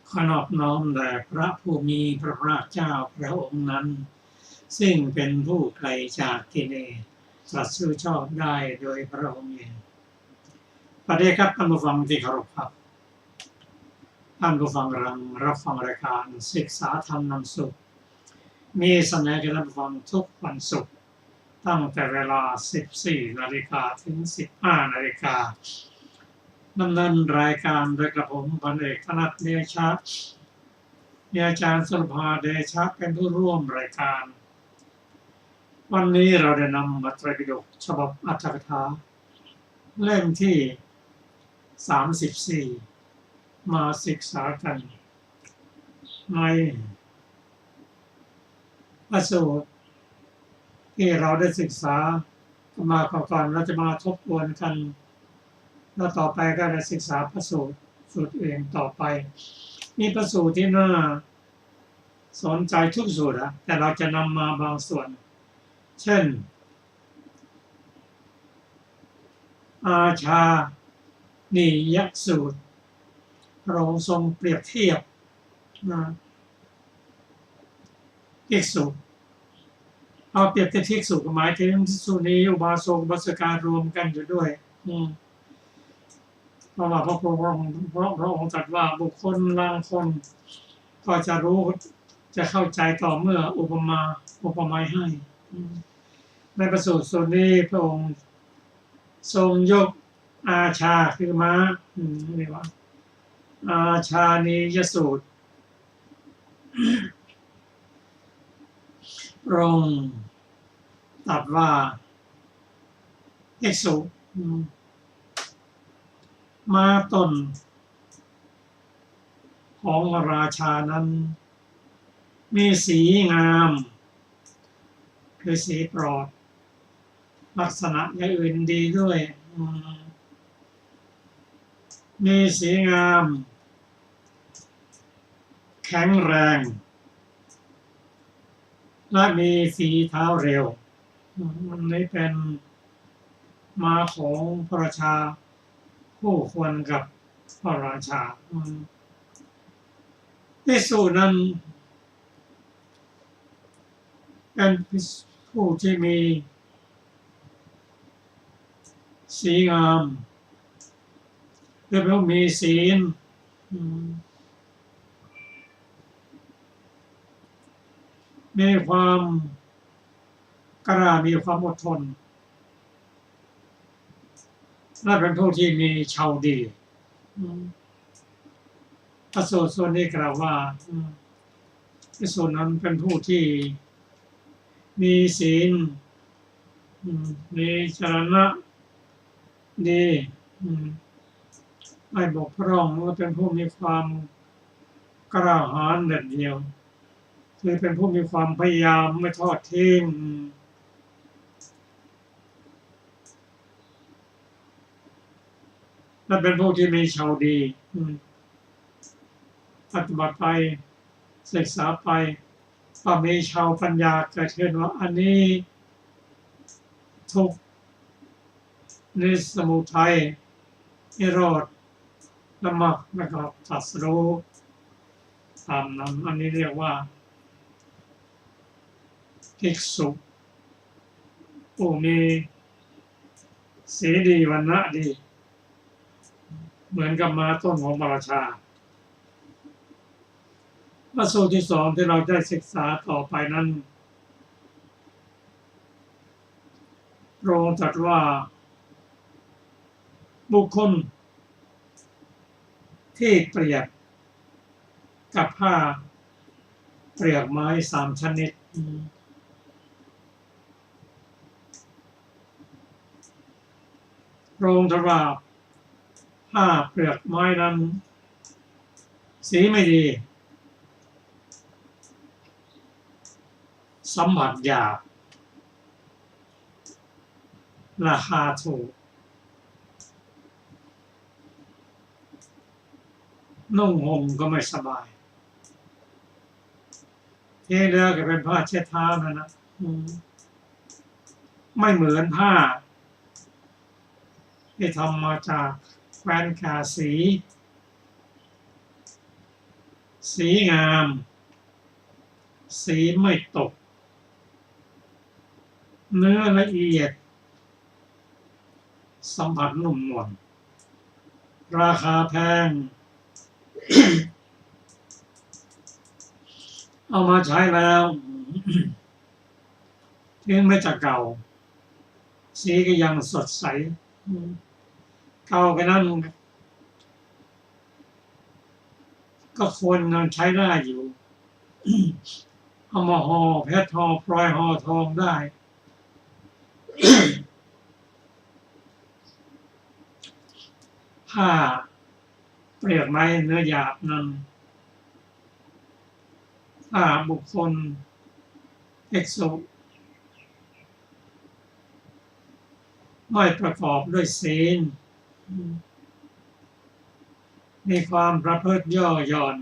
ขอนอบน้อมแด่พระผู้มีพระภาคเจ้าพระองค์นั้นซึ่งเป็นผู้ไกลจากกิเลสตรัสรู้ชอบได้โดยพระองค์เองประเดครับท่านผู้ฟังที่เคารพครับท่านผู้ฟังรับฟังรายการศึกษาธรรมนำสุขมีเสนอแก่ท่านผู้ฟังทุกวันศุกร์ตั้งแต่เวลา 14 นาฬิกาถึง 15 นาฬิกาดำเนินรายการโดยกระผมพันเอกธนัทเดชะมีอาจารย์สุรภาเดชะเป็นผู้ร่วมรายการวันนี้เราได้นำมัตตปิฎกฉบับอรรถกถาเล่มที่ 34มาศึกษากันในพระสูตรที่เราได้ศึกษามาก่อนเราจะมาทบทวนกันแล้วต่อไปก็ได้ศึกษาพระสูตรอื่นต่อไปมีพระสูตรที่น่าสนใจทุกสูตรแต่เราจะนำมาบางส่วนเช่นอาชานิยสูตรพระองค์ทรงเปรียบเทียบภิกษุเอาเปรียบเทียบภิกษุหมายถึงภิกษุณีอุบาสกอุบาสิการวมกันอยู่ด้วยเพราะว่าพระองค์ตรัสว่าบุคคลบางคนก็จะรู้จะเข้าใจต่อเมื่ออุปมาให้ในพระสูตรส่วนนี้พระองค์ทรงยกอาชาคือม้าเรียกว่าอาชานิยสูตรพระองค์ตรัสว่าภิกษุม้าตนของราชานั้นมีสีงามคือสีปลอดลักษณะอย่างอื่นดีด้วยมีสีงามแข็งแรงและมีฝีเท้าเร็วอันนี้เป็นม้าของพระราชาคู่ควรกับพระราชาภิกษุนั้นเป็นผู้ที่มีสีงามและเป็นผู้มีศีลมีความกล้ามีความอดทนและเป็นผู้ที่มีชาวดีพระสูตรส่วนนี้กล่าวว่าภิกษุนั้นเป็นผู้ที่มีศีลมีจรณะดีไม่บกพร่องและเป็นผู้มีความกล้าหาญเด็ดเดี่ยวคือเป็นผู้มีความพยายามไม่ทอดทิ้งและเป็นผู้ที่มีชาวดีปฏิบัติไปศึกษาไปก็มีชาวปัญญาเกิดขึ้นว่าอันนี้ทุกข์นิสมุทัยนิโรธและมรรคและก็ตรัสรู้ตามนั้นอันนี้เรียกว่าภิกษุผู้มีสีดีวรรณะดีเหมือนกับม้าต้นของพระราชาพระสูตรที่2ที่เราได้ศึกษาต่อไปนั้นพระองค์ตรัสว่าบุคคลที่เปรียบกับผ้าเปลือกไม้3ชนิดพระองค์ตรัสว่าผ้าเปลือกไม้นั้นสีไม่ดีสัมผัสหยาบราคาถูกนุ่งห่มก็ไม่สบายที่เหลือก็เป็นผ้าเช็ดเท้านะไม่เหมือนผ้าที่ทำมาจาก แฟนขาสีงามสีไม่ตกเนื้อละเอียดสัมผัสนุ่มนวลราคาแพง เอามาใช้แล้วถึงไม่จะเก่าสีก็ยังสดใสเก่ากันนั้นก็ควรยังใช้ได้อยู่ เอามาห่อเพชรห่อพลอยห่อทองได้ ผ้าเปลือกไม้เนื้อหยาบนั้นถ้าบุคคลภิกษุไม่ประกอบด้วยศีลมีความประพฤติย่อหย่อน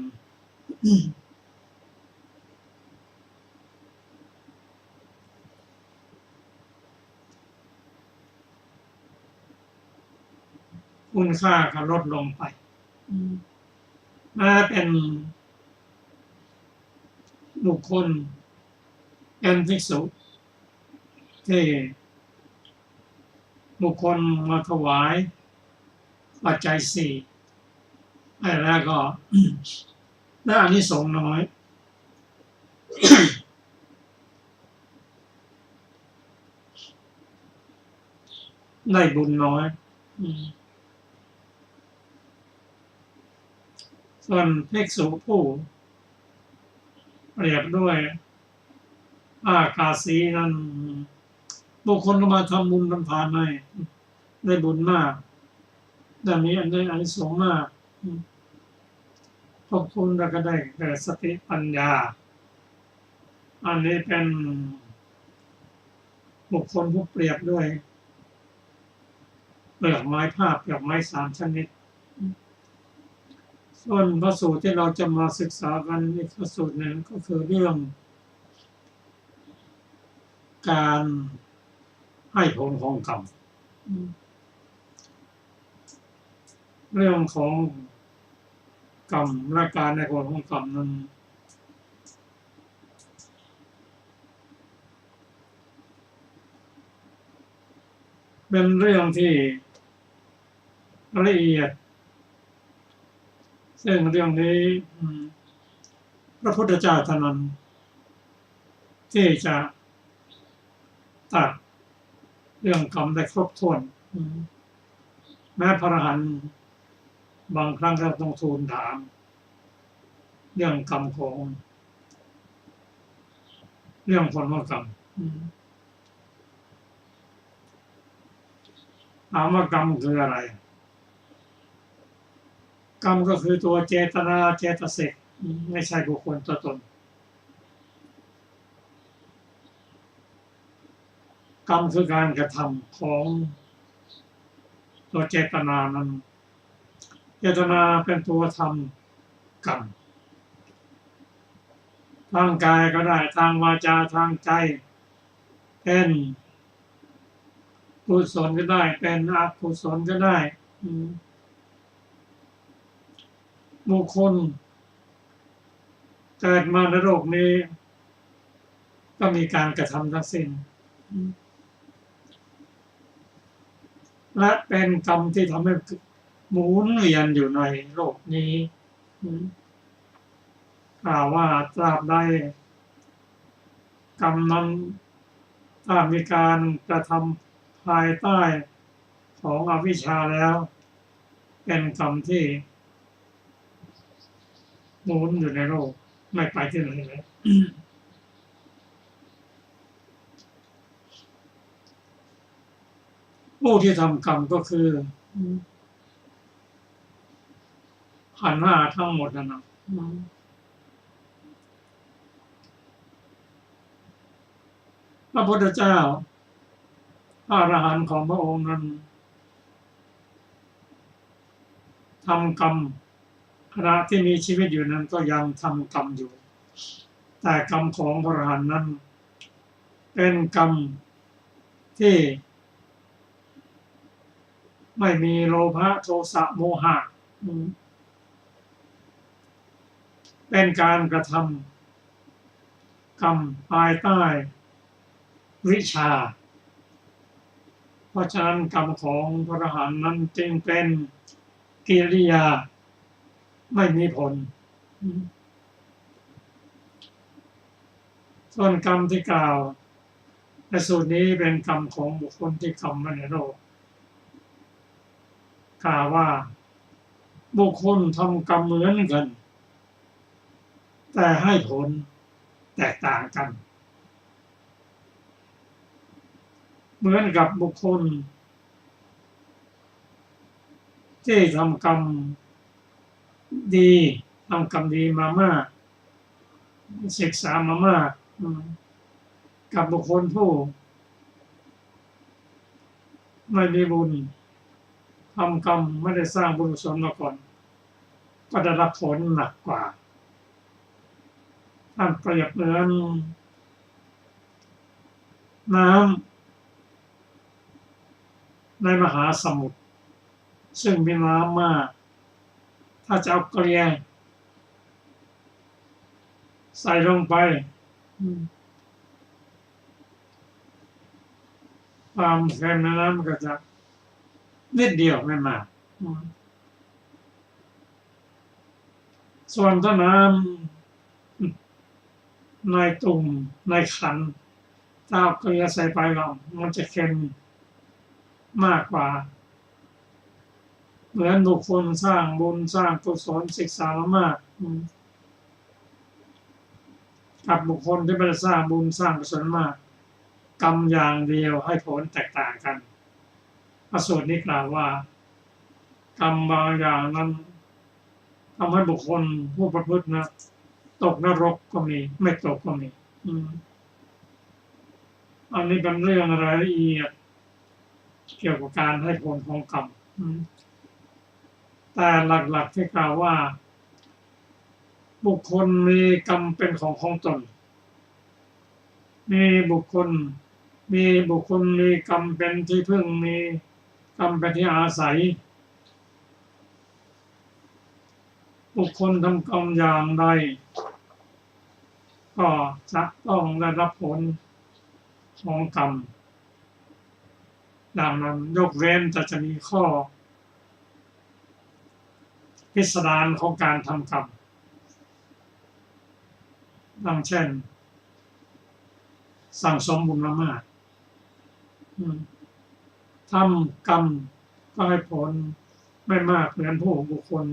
คุณค่าก็ลดลงไปมาเป็นบุคคลเป็นภิกษุที่บุคคลมาถวายปัจจัยสี่แล้วก็ได้อานิสงส์น้อย ได้บุญน้อยส่วนภิกษุผู้เปรียบด้วยอากาสีนั้นบุคคลก็มาทำบุญทำทานให้ได้บุญมากได้มีอันได้อานิสงส์มากขอบคุณแล้วก็ได้เกิดสติปัญญาอันนี้เป็นบุคคลผู้เปรียบด้วยเปลือกไม้ผ้าเปลือกไม้สามชนิดส่วนพระสูตรที่เราจะมาศึกษากันในพระสูตรนั้นก็คือเรื่องการให้ผลของกรรมเรื่องของกรรมและการในผลของกรรมนั้นเป็นเรื่องที่ละเอียดซึ่งเรื่องนี้พระพุทธเจ้าเท่านั้นที่จะตัดเรื่องกรรมได้ครบถ้วนแม้พระอรหันต์บางครั้งเราต้องทูลถามเรื่องกรรมของเรื่องผลของกรรมถามว่ากรรมคืออะไรกรรมก็คือตัวเจตนาเจตสิกไม่ใช่บุคคลตัวตนกรรมคือการกระทำของตัวเจตนานั้นเจตนาเป็นตัวทำกรรมทางกายก็ได้ทางวาจาทางใจเป็นกุศลก็ได้เป็นอกุศลก็ได้บุคคลเกิดมาในโลกนี้ก็มีการกระทำทั้งสิ้นและเป็นกรรมที่ทำให้หมุนเวียนอยู่ในโลกนี้กล่าวว่าตราบใดกรรมนั้นถ้ามีการกระทำภายใต้ของอวิชชาแล้วเป็นกรรมที่หมุนอยู่ในโลกไม่ไปที่ไหนเลยผู้ที่ทำกรรมก็คือขันธ์ห้าทั้งหมดนะพระพุทธเจ้าพระอรหันต์ของพระองค์นั้นทำกรรมขณะที่มีชีวิตอยู่นั้นก็ยังทำกรรมอยู่แต่กรรมของพระอรหันต์นั้นเป็นกรรมที่ ไม่มีโลภะโทสะโมหะเป็นการกระทำกรรมภายใต้วิชาเพราะฉะนั้นกรรมของพระอรหันต์นั้นจึงเป็นกิริยาไม่มีผลส่วนกรรมที่กล่าวในสูตรนี้เป็นกรรมของบุคคลที่ทำมาในโลกกล่าวว่าบุคคลทำกรรมเหมือนกันแต่ให้ผลแตกต่างกันเหมือนกับบุคคลที่ทำกรรมดีทำกรรมดีมามากศึกษามามากกับบุคคลผู้ไม่มีบุญทำกรรมไม่ได้สร้างบุญกุศลมาก่อนก็ได้รับผลหนักกว่าท่านเปรียบเหมือนน้ำในมหาสมุทรซึ่งมีน้ำมากถ้าจะเอาเกลียใส่ลงไปความเค็มในน้ำก็จะนิดเดียวไม่มากส่วนถ้าน้ำในตุ่มในขันถ้าเอาเกลือใส่ไปแล้วมันจะเค็มมากกว่าเหมือนบุคคลสร้างบุญสร้างกุศลศึกษามากกับบุคคลที่ไม่ได้สร้างบุญสร้างกุศลมากกรรมอย่างเดียวให้ผลแตกต่างกันพระสูตรนี้กล่าวว่ากรรมบางอย่างนั้นทำให้บุคคลผู้ประพฤตินะตกนรกก็มีไม่ตกก็มีอันนี้เป็นเรื่องรายละเอียดเกี่ยวกับการให้ผลของกรรมแต่หลักๆที่กล่าวว่าบุคคลมีกรรมเป็นของตนมีบุคคลมีกรรมเป็นที่พึ่งมีกรรมเป็นที่อาศัยบุคคลทำกรรมอย่างใดก็จะต้องได้รับผลของกรรมดังนั้นยกเว้นจะมีข้อพิสดารของการทำกรรมดังเช่นสั่งสมบุญมามากทำกรรมก็ให้ผลไม่มากเหมือนผู้บุคคล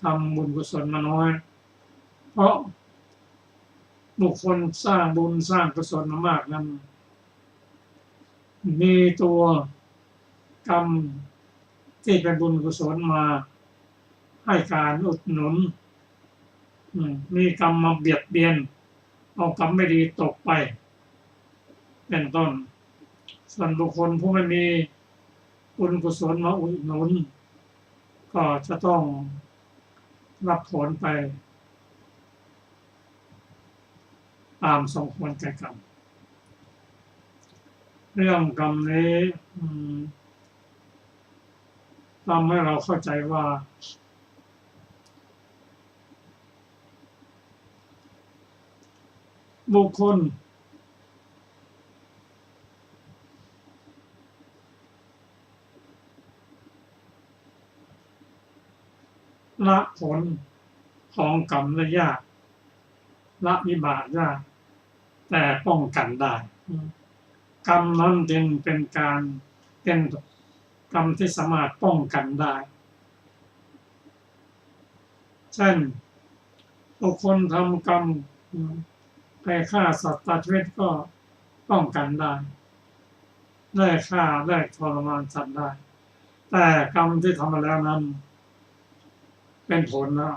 ทำบุญกุศลมาน้อยเพราะบุคคลสร้างบุญสร้างกุศลมามากนั้นมีตัวกรรมที่เป็นบุญกุศลมาให้การอุดหนุนมีกรรมมาเบียดเบียนเอากรรมไม่ดีตกไปเป็นต้นส่วนบุคคลผู้ไม่มีบุญกุศลมาอุดหนุนก็จะต้องรับผลไปตามสมควรแก่กรรมเรื่องกรรมนี้ทำให้เราเข้าใจว่าบุคคลละผลของกรรมได้ยากละวิบากยากแต่ป้องกันได้กรรมนั้นจึงเป็นการเป็นกรรมที่สามารถป้องกันได้เช่นบุคคลทำกรรมไปฆ่าสัตว์ตัดชีวิตก็ป้องกันได้ฆ่าได้ทรมานสัตว์ได้แต่กรรมที่ทำมาแล้วนั้นเป็นผลแล้ว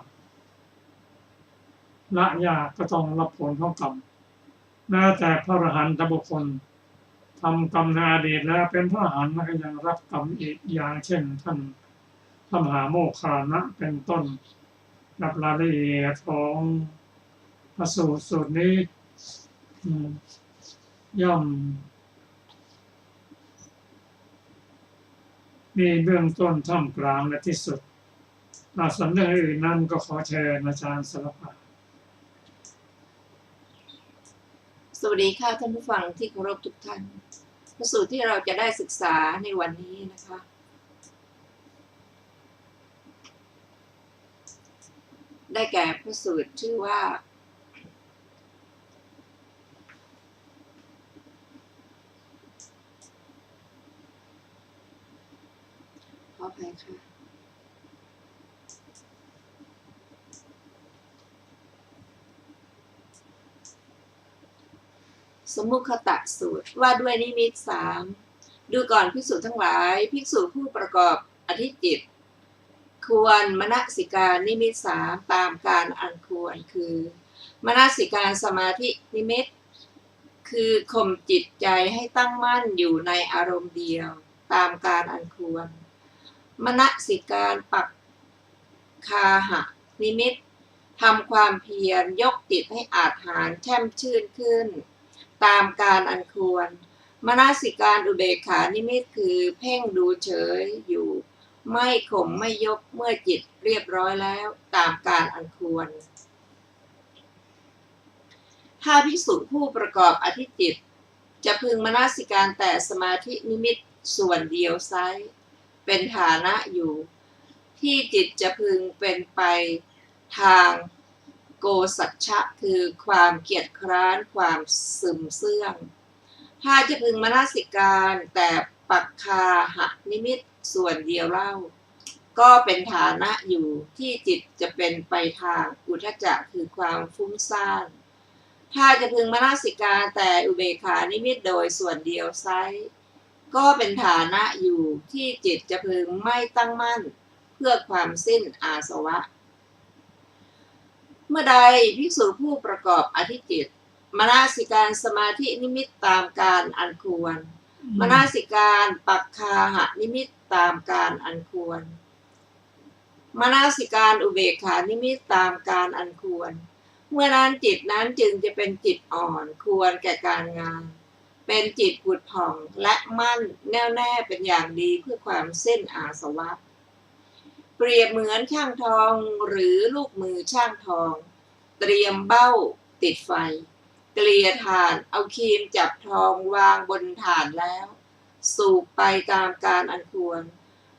ละยากก็ต้องรับผลของกรรมแม้แต่พระอรหันตบุคคลทำกรรมในอดีตแล้วเป็นพระอรหันต์ก็ยังรับกรรมอีกอย่างเช่นท่านพระมหาโมคคัลลานะเป็นต้นรับรายละเอียดของพระสูตรนี้ย่อม มีเบื้องต้นท่ามกลางและที่สุดส่วนเรื่องอื่นนั้นก็ขอเชิญอาจารย์สรภาสวัสดีค่ะท่านผู้ฟังที่เคารพทุกท่านพระสูตรที่เราจะได้ศึกษาในวันนี้นะคะได้แก่พระสูตรชื่อว่าขออภัยค่ะสมมุขตะสูตรว่าด้วยนิมิต3ดูก่อนภิกษุทั้งหลายภิกษุผู้ประกอบอธิจิตควรมนสิการนิมิต3ตามการอันควรคือมนสิการสมาธินิมิตคือข่มจิตใจให้ตั้งมั่นอยู่ในอารมณ์เดียวตามการอันควรมนสิการปักคาหะนิมิตทำความเพียรยกจิตให้อาจหารแช่มชื่นขึ้นตามการอันควรมนสิการอุเบกขานิมิตคือเพ่งดูเฉยอยู่ไม่ข่มไม่ยกเมื่อจิตเรียบร้อยแล้วตามการอันควรถ้าภิกษุผู้ประกอบอธิจิตจะพึงมนสิการแต่สมาธินิมิตส่วนเดียวไซร้เป็นฐานะอยู่ที่จิตจะพึงเป็นไปทางโกสัจฉะคือความเกียจคร้านความซึมเสื่องถ้าจะพึงมนสิการแต่ปักคาหะนิมิตส่วนเดียวเล่าก็เป็นฐานะอยู่ที่จิตจะเป็นไปทางอุทธัจจะคือความฟุ้งซ่านถ้าจะพึงมนสิการแต่อุเบกขานิมิตโดยส่วนเดียวไซร้ก็เป็นฐานะอยู่ที่จิตจะพึงไม่ตั้งมั่นเพื่อความสิ้นอาสวะเมื่อใดภิกษุผู้ประกอบอธิจิตมนสิการสมาธินิมิตตามการอันควรมนสิการปักคาหะนิมิตตามการอันควรมนสิการอุเบกขานิมิตตามการอันควรเมื่อนั้นจิตนั้นจึงจะเป็นจิตอ่อนควรแก่การงานเป็นจิตผุดผ่องและมั่นแน่วแน่เป็นอย่างดีเพื่อความสิ้นอาสวะเปรียบเหมือนช่างทองหรือลูกมือช่างทองเตรียมเบ้าติดไฟเกลี่ยถ่านเอาครีมจับทองวางบนถ่านแล้วสูบไปตามการอันควร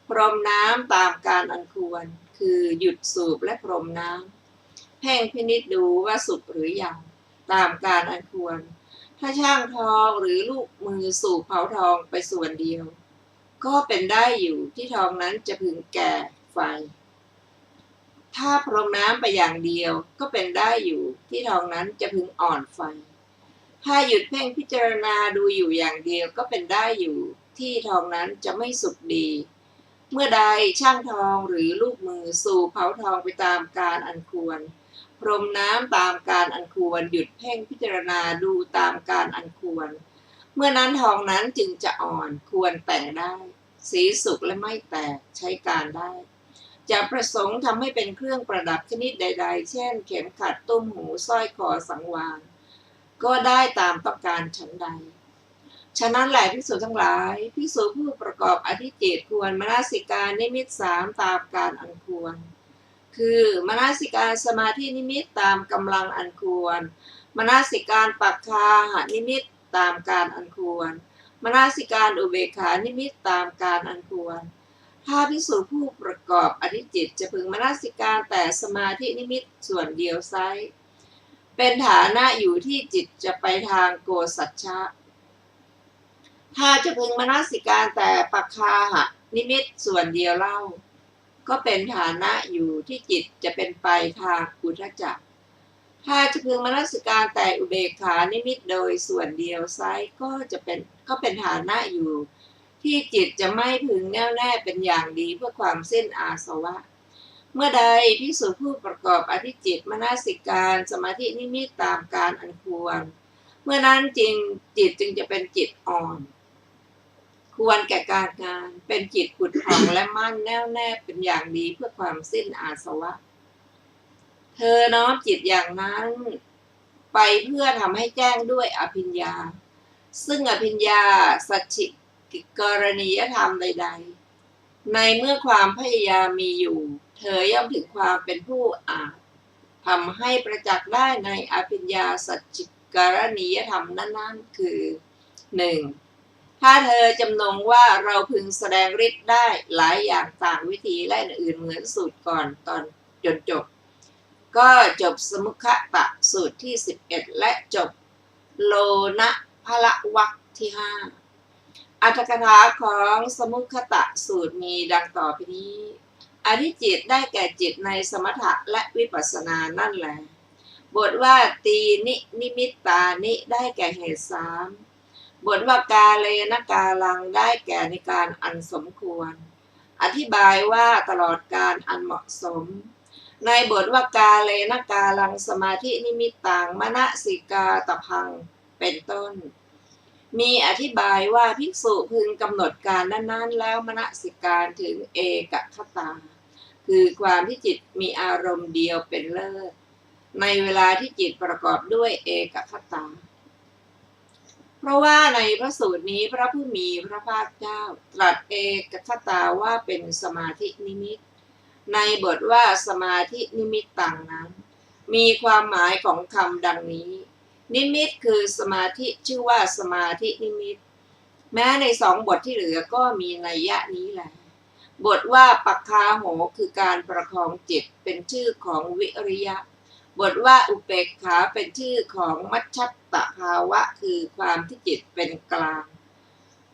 พรมน้ำตามการอันควรคือหยุดสูบและพรมน้ำเพ่งพินิจดูว่าสุกหรือยังตามการอันควรถ้าช่างทองหรือลูกมือสูบเผาทองไปส่วนเดียวก็เป็นได้อยู่ที่ทองนั้นจะพึงแก่ไฟถ้าพรมน้ำไปอย่างเดียวก็เป็นได้อยู่ที่ทองนั้นจะพึงอ่อนไฟถ้าหยุดเพ่งพิจารณาดูอยู่อย่างเดียวก็เป็นได้อยู่ที่ทองนั้นจะไม่สุกดีเมื่อใดช่างทองหรือลูกมือสูบเผาทองไปตามการอันควรพรมน้ำตามการอันควรหยุดเพ่งพิจารณาดูตามการอันควรเมื่อนั้นทองนั้นจึงจะอ่อนควรแต่งได้สีสุกและไม่แตกใช้การได้จะประสงค์ทำให้เป็นเครื่องประดับชนิดใดๆเช่นเข็มขัดตุ้มหูสร้อยคอสังวาลก็ได้ตามต้องการฉันใดฉะนั้นแหละภิกษุทั้งหลายภิกษุผู้ประกอบอธิจิตควรมนสิการนิมิต3ตามการอันควรคือมนสิการสมาธินิมิตตามกำลังอันควรมนสิการปักคาหะนิมิตตามการอันควรมนสิการอุเบกขานิมิตตามการอันควรถ้าภิกษุผู้ประกอบอธิจิตจะพึงมนสิการแต่สมาธินิมิตส่วนเดียวไซร้เป็นฐานะอยู่ที่จิตจะไปทางโกสัจฉะถ้าจะพึงมนสิการแต่ปักคาหะนิมิตส่วนเดียวเล่าก็เป็นฐานะอยู่ที่จิตจะเป็นไปทางอุทธัจจะถ้าจะพึงมนสิการแต่อุเบกขานิมิตโดยส่วนเดียวไซร้ก็เป็นฐานะอยู่ที่จิตจะไม่พึงแน่วแน่เป็นอย่างดีเพื่อความสิ้นอาสวะเมื่อใดภิกษุผู้ประกอบอธิจิตมนสิการสมาธินิมิตตามการอันควรเมื่อนั้นจิตจึงจะเป็นจิตอ่อนควรแก่การงานเป็นจิตผุดผ่องและมั่นแน่วแน่เป็นอย่างดีเพื่อความสิ้นอาสวะเธอน้อมจิตอย่างนั้นไปเพื่อทำให้แจ้งด้วยอภิญญาซึ่งอภิญญาสัจฉิกรณียธรรมใด ในเมื่อความพยายามมีอยู่เธอย่อมถึงความเป็นผู้อาจทำให้ประจักษ์ได้ในอภิญญาสัจจิการณียธรรมนั้นๆคือ 1. ถ้าเธอจำนงว่าเราพึงแสดงฤทธิ์ได้หลายอย่างต่างวิธีและอื่นเหมือนสูตรก่อนตอนจนจบก็จบสมุขตะสูตรที่11และจบโลนะพละวรรคที่5อรรถกถาของสมุขตะสูตรมีดังต่อไปนี้อธิจิตได้แก่จิตในสมถะและวิปัสสนานั่นแหละบทว่าตีนิมิตตานิได้แก่เหตุ3บทว่ากาเลนะกาลังได้แก่ในการอันสมควรอธิบายว่าตลอดการอันเหมาะสมในบทว่ากาเลนะกาลังสมาธินิมิตตังมนสิกาตพังเป็นต้นมีอธิบายว่าภิกษุพึงกำหนดการนั้นๆแล้วมนสิการถึงเอกคตาคือความที่จิตมีอารมณ์เดียวเป็นเลิศในเวลาที่จิตประกอบด้วยเอกคตาเพราะว่าในพระสูตรนี้พระผู้มีพระภาคเจ้าตรัสเอกคตาว่าเป็นสมาธินิมิตในบทว่าสมาธินิมิตต่างนั้นมีความหมายของคำดังนี้นิมิตคือสมาธิชื่อว่าสมาธินิมิตแม้ใน2 บทที่เหลือก็มีนัยยะนี้แหละบทว่าปัคคาโหคือการประคองจิตเป็นชื่อของวิริยะบทว่าอุเบกขาเป็นชื่อของมัชฌัตตภาวะคือความที่จิตเป็นกลาง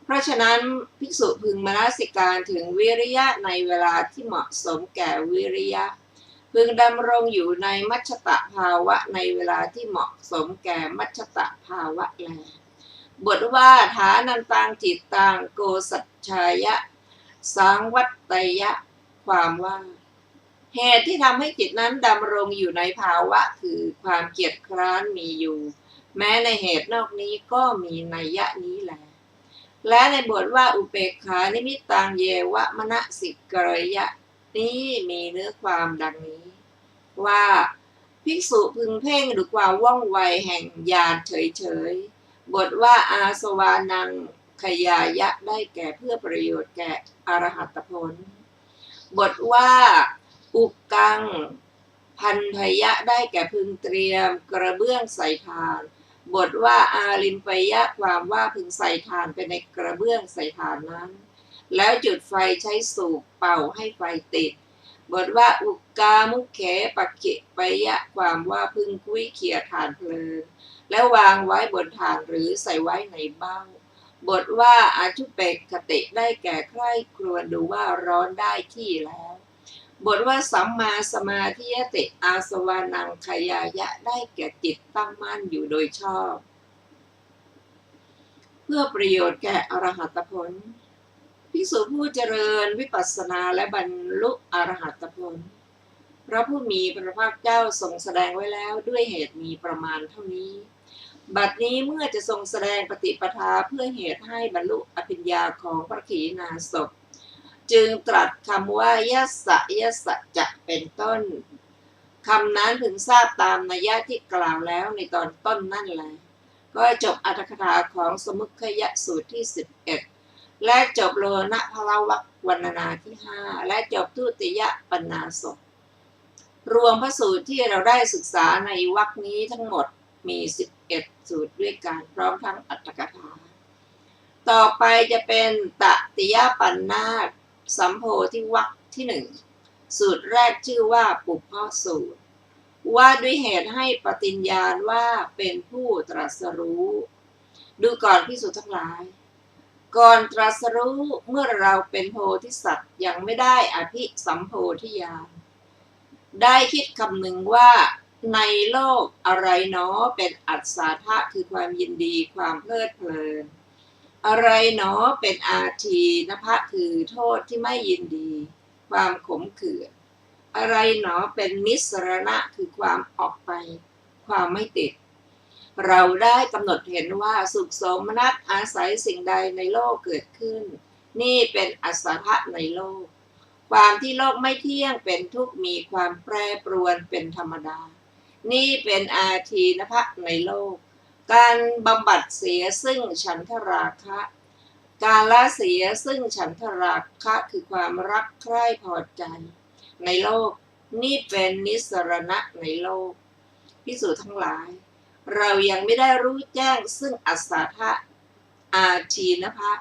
เพราะฉะนั้นภิกษุพึงมนสิการถึงวิริยะในเวลาที่เหมาะสมแก่วิริยะพึงดำรงอยู่ในมัชฌตภาวะในเวลาที่เหมาะสมแก่มัชฌตภาวะแลบทว่าฐานันตังจิตตังโกสัจฉายะสังวัตตยะความว่าเหตุที่ทำให้จิตนั้นดำรงอยู่ในภาวะคือความเกียจคร้านมีอยู่แม้ในเหตุนอกนี้ก็มีนัยยะนี้แหละและในบทว่าอุเบกขานิมิตตังเยวะมนสิกรยะนี้มีเนื้อความดังนี้ว่าภิกษุพึงเพ่งดูความว่องไวแห่งญาณเฉยๆบทว่าอาสวานังขยายะได้แก่เพื่อประโยชน์แก่อรหัตผลบทว่าอุกกังพันธยะได้แก่พึงเตรียมกระเบื้องใส่ทานบทว่าอาลิมปยะความว่าพึงใส่ทานไปในกระเบื้องใส่ทานนั้นแล้วจุดไฟใช้สูบเป่าให้ไฟติดบทว่าอุกกามุขเขปะกิปยะความว่าพึงคุ้ยเขี่ยฐานเพลิงแล้ววางไว้บนฐานหรือใส่ไว้ในเบ้าบทว่าอาชุเปกคติได้แก่ใคร่ครวญดูว่าร้อนได้ที่แล้วบทว่าสัมมาสมาธิยติอาสวานังขยายะได้แก่จิตตั้งมั่นอยู่โดยชอบเพื่อประโยชน์แก่อรหัตผลภิกษุผู้เจริญวิปัสสนาและบรรลุอรหัตผลพระผู้มีพระภาคเจ้าทรงแสดงไว้แล้วด้วยเหตุมีประมาณเท่านี้บัดนี้เมื่อจะทรงแสดงปฏิปทาเพื่อเหตุให้บรรลุอภิญญาของพระขีณาสพจึงตรัสคำว่ายัสสะยัสสะจะเป็นต้นคำนั้นพึงทราบตามนัยยะที่กล่าวแล้วในตอนต้นนั่นแหละก็จบอรรถกถาของสมุขยสูตรที่11และจบโลนะพละวรรควรรณนาที่5และจบทุติยปัณณาสพรวมพระสูตรที่เราได้ศึกษาในวรรคนี้ทั้งหมดมี11สูตรด้วยกันพร้อมทั้งอรรถกถาต่อไปจะเป็นตติยปัณณาสสัมโพธิวรรคที่1สูตรแรกชื่อว่าปุพพสูตรว่าด้วยเหตุให้ปฏิญญาณว่าเป็นผู้ตรัสรู้ดูก่อนภิกษุทั้งหลายก่อนตรัสรู้เมื่อเราเป็นโพธิสัตว์ยังไม่ได้อภิสัมโพธิญาณได้คิดคำหนึ่งว่าในโลกอะไรเนาะเป็นอัศทะคือความยินดีความเพลิดเพลินอะไรเนาะเป็นอาทีนภะคือโทษที่ไม่ยินดีความขมขื่นอะไรเนาะเป็นนิสรณะคือความออกไปความไม่ติดเราได้กำหนดเห็นว่าสุขโสมนัสอาศัยสิ่งใดในโลกเกิดขึ้นนี่เป็นอัศทะในโลกความที่โลกไม่เที่ยงเป็นทุกข์มีความแปรปรวนเป็นธรรมดานี่เป็นอาทีนภะในโลกการบำบัดเสียซึ่งฉันทราคะ การละเสียซึ่งฉันทราคะคือความรักใคร่พอใจในโลกนี่เป็นนิสรณะในโลกภิกษุทั้งหลายเรายังไม่ได้รู้แจ้งซึ่งอัสสาทะอาทีนภะ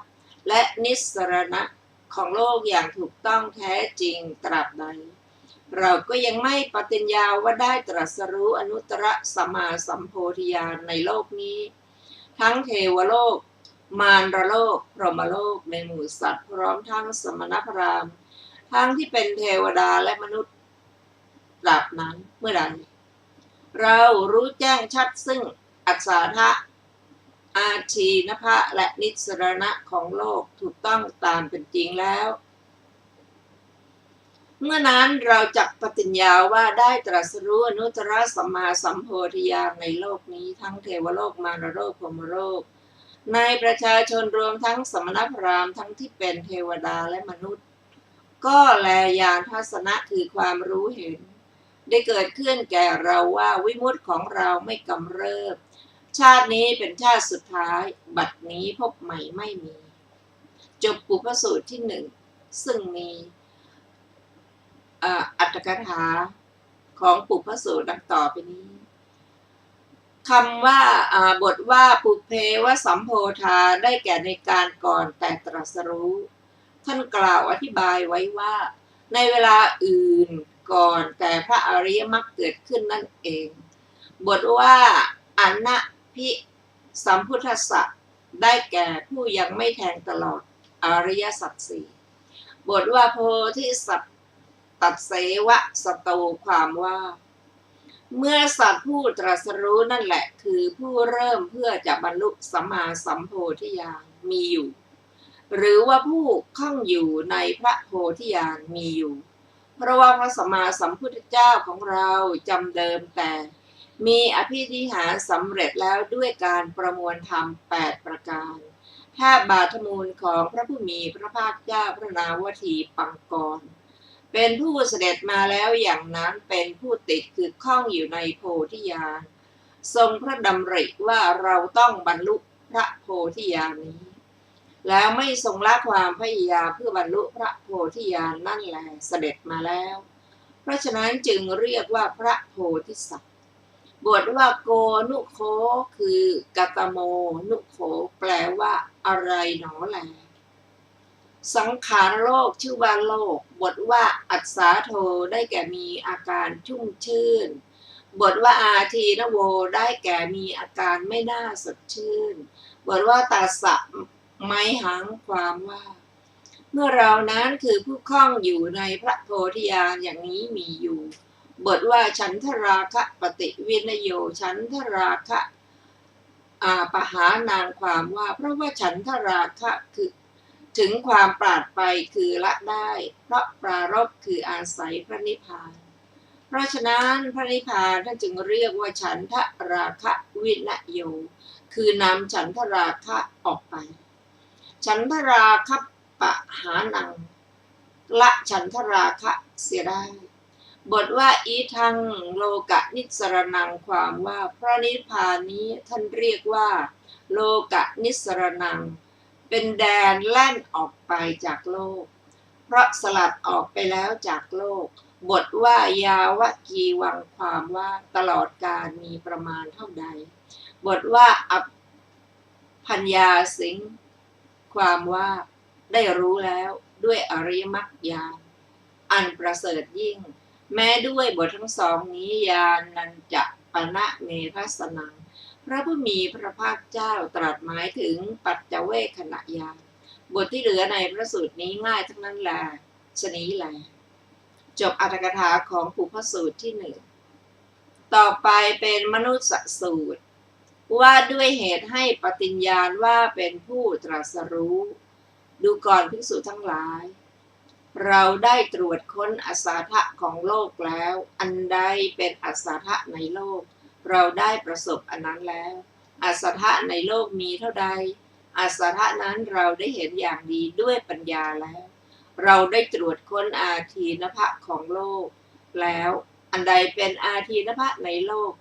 และนิสรณะของโลกอย่างถูกต้องแท้จริงตราบใดเราก็ยังไม่ปฏิญญาว่าได้ตรัสรู้อนุตตรสัมมาสัมโพธิญาณในโลกนี้ทั้งเทวโลกมารโลกพรหมโลกในหมู่สัตว์พร้อมทั้งสมณพราหมณ์ทั้งที่เป็นเทวดาและมนุษย์ตราบนั้นเมื่อใดเรารู้แจ้งชัดซึ่งอัสสาทะอาทีนภะและนิสรณะของโลกถูกต้องตามเป็นจริงแล้วเมื่อนั้นเราจักปฏิญญาว่าได้ตรัสรู้อนุตตรสัมมาสัมโพธิญาณในโลกนี้ทั้งเทวโลกมารโลกพรหมโลกในประชาชนรวมทั้งสมณพราหมณ์ทั้งที่เป็นเทวดาและมนุษย์ก็แลญาณทัศนะคือความรู้เห็นได้เกิดขึ้นแก่เราว่าวิมุตติของเราไม่กำเริบชาตินี้เป็นชาติสุดท้ายบัดนี้พบใหม่ไม่มีจบปุพพสูตรที่หนึ่งซึ่งมีอัตถกถาของปุพพสูตรดังต่อไปนี้คำว่าบทว่าปุเพวสัมโพธาได้แก่ในการก่อนแต่ตรัสรู้ท่านกล่าวอธิบายไว้ว่าในเวลาอื่นก่อนแต่พระอริยมรรคเกิดขึ้นนั่นเองบทว่าอนะภิสัมพุทธัสสะได้แก่ผู้ยังไม่แทงตลอดอริยสัจสี่บทว่าโพธิสัตว์ตัดเสวะสโตความว่าเมื่อสัตว์ผู้ตรัสรู้นั่นแหละคือผู้เริ่มเพื่อจะบรรลุสัมมาสัมโพธิญาณมีอยู่หรือว่าผู้ข้องอยู่ในพระโพธิญาณมีอยู่เพราะว่าพระสัมมาสัมพุทธเจ้าของเราจำเดิมแต่มีอภิธิหารสำเร็จแล้วด้วยการประมวลธรรม8ประการแทบบาทมูลของพระผู้มีพระภาคเจ้าพระนามวทีปังกรเป็นผู้เสด็จมาแล้วอย่างนั้นเป็นผู้ติดคือข้องอยู่ในโพธิญาณทรงพระดำริว่าเราต้องบรรลุพระโพธิญาณนี้แล้วไม่ทรงละความพยายามเพื่อบรรลุพระโพธิญาณนั่นแหละเสด็จมาแล้วเพราะฉะนั้นจึงเรียกว่าพระโพธิสัตว์บทว่าโกนุโคคือกัตโมนุโคแปลว่าอะไรหนอแลสังขารโลกชื่อว่าโลกบทว่าอัศสาโทได้แก่มีอาการชุ่มชื่นบทว่าอาทีนโวได้แก่มีอาการไม่น่าสดชื่นบทว่าตัสสะไม้หังความว่าเมื่อเรานั้นคือผู้คล้องอยู่ในพระโพธิญาณอย่างนี้มีอยู่บทว่าฉันทราคะปฏิวินโยฉันทราคะปหานางความว่าเพราะว่าฉันทราคะคือถึงความปราดไปคือละได้เพราะปรารภคืออาศัยพระนิพพานเพราะฉะนั้นพระนิพพานท่านจึงเรียกว่าฉันทราคะวินโยคือนำฉันทราคะออกไปฉันทราคะปหานังละฉันทราคะเสียได้บทว่าอีทังโลกะนิสรนังความว่าพระนิพพานนี้ท่านเรียกว่าโลกะนิสรนังเป็นแดนแล่นออกไปจากโลกเพราะสลัดออกไปแล้วจากโลกบทว่ายาวกีวังความว่าตลอดกาลมีประมาณเท่าใดบทว่าอภัญญาสิงความว่าได้รู้แล้วด้วยอริยมรรคญาณอันประเสริฐยิ่งแม้ด้วยบททั้งสองนี้ญาณนันจะปณะเมทัสนังพระผู้มีพระภาคเจ้าตรัสหมายถึงปัจจเวคขณะญาณบทที่เหลือในพระสูตรนี้ง่ายทั้งนั้นแหละชนี้แหละจบอรรถกถาของปุพพสูตรที่หนึ่งต่อไปเป็นมนุสสูตรว่าด้วยเหตุให้ปฏิญญาณว่าเป็นผู้ตรัสรู้ดูก่อนภิกษุทั้งหลายเราได้ตรวจค้นอัศทะของโลกแล้วอันใดเป็นอัศทะในโลกเราได้ประสบอันนั้นแล้วอัศทะในโลกมีเท่าใดอัศทะนั้นเราได้เห็นอย่างดีด้วยปัญญาแล้วเราได้ตรวจค้นอาทีนภะของโลกแล้วอันใดเป็นอาทีนภะในโลก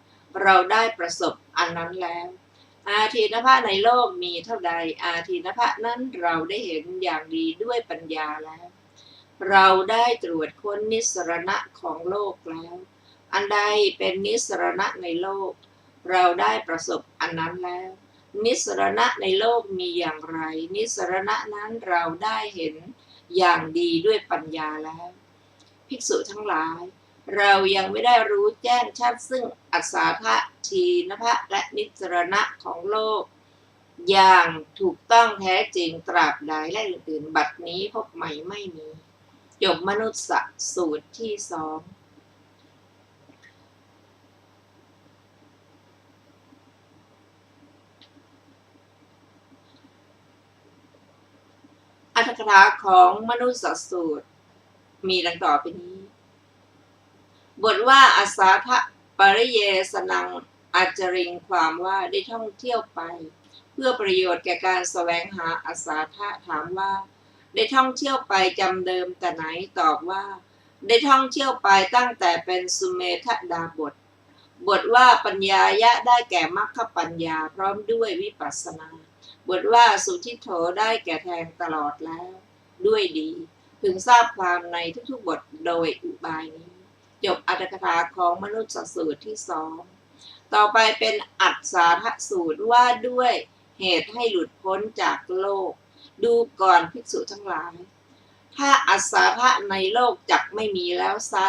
เราได้ประสบอันนั้นแล้ว อาทีนภะในโลกมีเท่าใดอาทีนภะนั้นเราได้เห็นอย่างดีด้วยปัญญาแล้วเราได้ตรวจค้นนิสรณะของโลกแล้วอันใดเป็นนิสรณะในโลกเราได้ประสบอันนั้นแล้วนิสรณะในโลกมีอย่างไรนิสรณะนั้นเราได้เห็นอย่างดีด้วยปัญญาแล้วภิกษุทั้งหลายเรายังไม่ได้รู้แจ้งชัดซึ่งอัศทะทีนภะและนิสรณะของโลกอย่างถูกต้องแท้จริงตราบใดและอื่นๆบัดนี้พบใหม่ไม่มีจบมนุษย์สูตรที่2อรรถกถาของมนุษย์สูตรมีดังต่อไปนี้บทว่าอาสาทะปริเยสนังอาจริงความว่าได้ท่องเที่ยวไปเพื่อประโยชน์แก่การแสวงหาอาสาทะถามว่าได้ท่องเที่ยวไปจำเดิมแต่ไหนตอบว่าได้ท่องเที่ยวไปตั้งแต่เป็นสุเมธดาบทว่าปัญญายะได้แก่มรรคปัญญาพร้อมด้วยวิปัสสนาบทว่าสุทิโธได้แก่แทงตลอดแล้วด้วยดีพึงทราบความในทุกๆบทโดยอุบายนี้จบอรรถกถาของมนุษย์สูตรที่2ต่อไปเป็นอัฏฐาทสูตรว่าด้วยเหตุให้หลุดพ้นจากโลกดูก่อนภิกษุทั้งหลายถ้าอัศทะในโลกจักไม่มีแล้วไซร้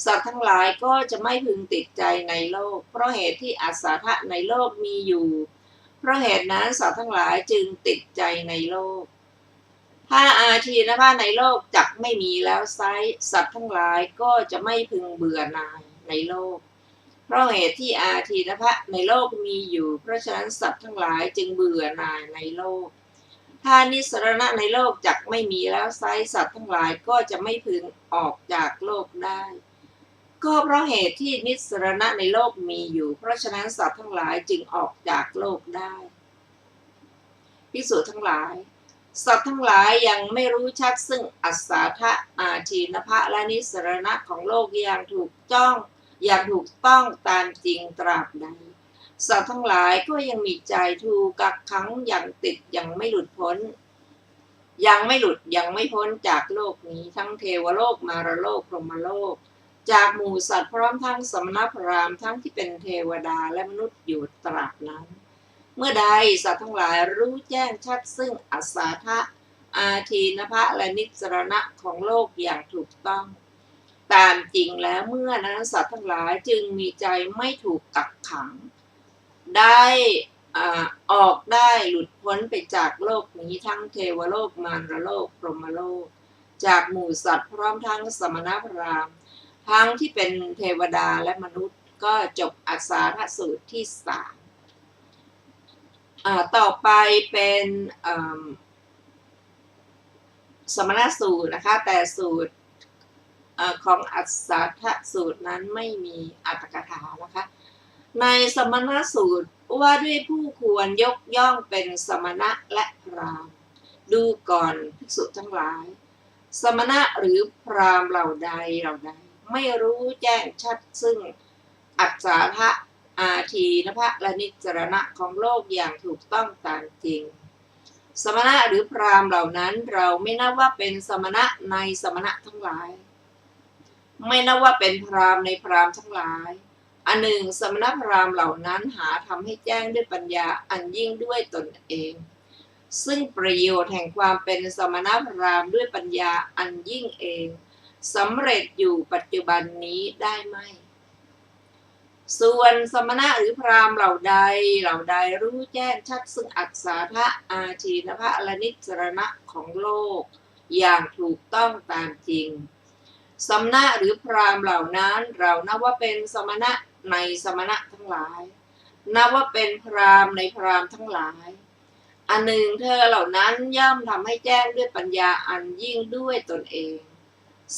สัตว์ทั้งหลายก็จะไม่พึงติดใจในโลกเพราะเหตุที่อัศทะในโลกมีอยู่เพราะเหตุนั้นสัตว์ทั้งหลายจึงติดใจในโลกถ้าอาทีนภะในโลกจักไม่มีแล้วไซร้สัตว์ทั้งหลายก็จะไม่พึงเบื่อหน่ายในโลกเพราะเหตุที่อาทีนภะในโลกมีอยู่เพราะฉะนั้นสัตว์ทั้งหลายจึงเบื่อหน่ายในโลกถ้านิสรณะในโลกจักไม่มีแล้วไซร้สัตว์ทั้งหลายก็จะไม่พึงออกจากโลกได้ก็เพราะเหตุที่นิสรณะในโลกมีอยู่เพราะฉะนั้นสัตว์ทั้งหลายจึงออกจากโลกได้ภิกษุทั้งหลายสัตว์ทั้งหลายยังไม่รู้ชัดซึ่งอัศทะอาทีนภะและนิสรณะของโลกอย่างถูกต้องตามจริงตราบใดสัตว์ทั้งหลายก็ยังมีใจถูกกักขังอย่างติดยังไม่หลุดพ้นยังไม่พ้นจากโลกนี้ทั้งเทวโลกมารโลกพรหมโลกจากหมู่สัตว์พร้อมทั้งสมณพราหมณ์ทั้งที่เป็นเทวดาและมนุษย์อยู่ตราบนั้นเมื่อใดสัตว์ทั้งหลายรู้แจ้งชัดซึ่งอัศทะอาทีนภะและนิสรณะของโลกอย่างถูกต้องตามจริงแล้วเมื่อนั้นสัตว์ทั้งหลายจึงมีใจไม่ถูกกักขังได้ออกได้หลุดพ้นไปจากโลกนี้ทั้งเทวโลกมารโลกพรหมโลกจากหมู่สัตว์พร้อมทั้งสมณพราหมณ์ทั้งที่เป็นเทวดาและมนุษย์ก็จบอัศทสูตรที่3ต่อไปเป็นสมณสูตรนะคะแต่สูตรของอัศทสูตรนั้นไม่มีอรรถกถานะคะในสมณสูตรว่าด้วยผู้ควรยกย่องเป็นสมณะและพราหมณ์ดูก่อนภิกษุทั้งหลายสมณะหรือพราหมณ์เหล่าใดไม่รู้แจ้งชัดซึ่งอัศทะอาทีนภะและนิสรณะของโลกอย่างถูกต้องตามจริงสมณะหรือพราหมณ์เหล่านั้นเราไม่นับว่าเป็นสมณะในสมณะทั้งหลายไม่นับว่าเป็นพราหมณ์ในพราหมณ์ทั้งหลายอันหนึ่งสมณพราหมณ์เหล่านั้นหาทำให้แจ้งด้วยปัญญาอันยิ่งด้วยตนเองซึ่งประโยชน์แห่งความเป็นสมณพราหมณ์ด้วยปัญญาอันยิ่งเองสำเร็จอยู่ปัจจุบันนี้ได้ไหมส่วนสมณะหรือพราหมณ์เหล่าใดรู้แจ้งชัดซึ่งอัศทะอาทีนภะและนิสรณะของโลกอย่างถูกต้องตามจริงสมณะหรือพราหมณ์เหล่านั้นเรานับว่าเป็นสมณะในสมณะทั้งหลายนับว่าเป็นพราหมณ์ในพราหมณ์ทั้งหลายอันหนึ่งเธอเหล่านั้นย่อมทำให้แจ้งด้วยปัญญาอันยิ่งด้วยตนเอง